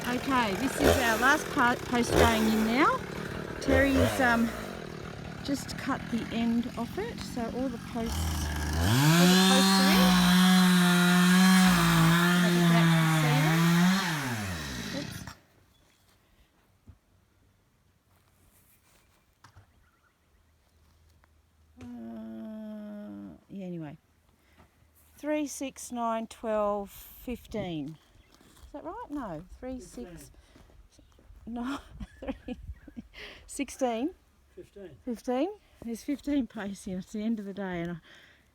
Okay, this is our last post going in now. Terry's just cut the end off it, so all the posts are in. I can actually see them. Oops. Yeah, anyway. 3, 6, 9, 12, 15. Is that right? No. 3, 6... No. 3, 16. 15. There's 15 posts here. It's the end of the day, and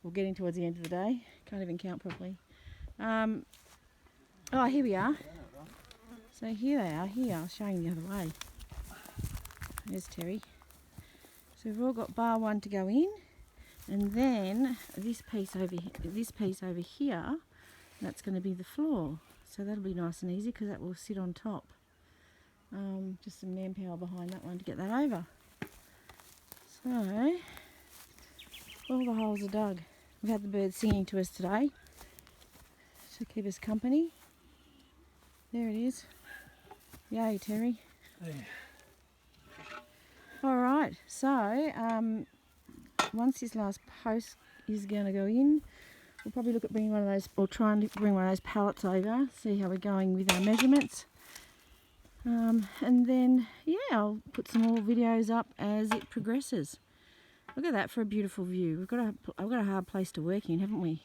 we're getting towards the end of the day. Can't even count properly. Oh, here we are. So here they are. Here, I'll show you the other way. There's Terry. So we've all got bar 1 to go in, and then this piece over here, that's going to be the floor. So that'll be nice and easy because that will sit on top. Just some manpower behind that one to get that over. So all the holes are dug. We've had the birds singing to us today to keep us company. There it is. Yay, Terry. Yeah. Alright, so once this last post is going to go in, we'll probably look at bringing one of those, or try and bring one of those pallets over, see how we're going with our measurements. And then, yeah, I'll put some more videos up as it progresses. Look at that for a beautiful view. I've got a hard place to work in, haven't we?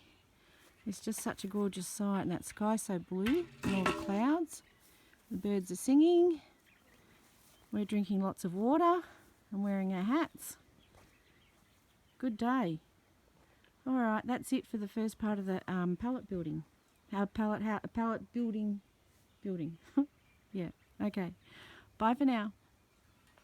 It's just such a gorgeous sight, and that sky's so blue, and all the clouds. The birds are singing. We're drinking lots of water and wearing our hats. Good day. Alright, that's it for the first part of the pallet building. Pallet building. Yeah, okay. Bye for now.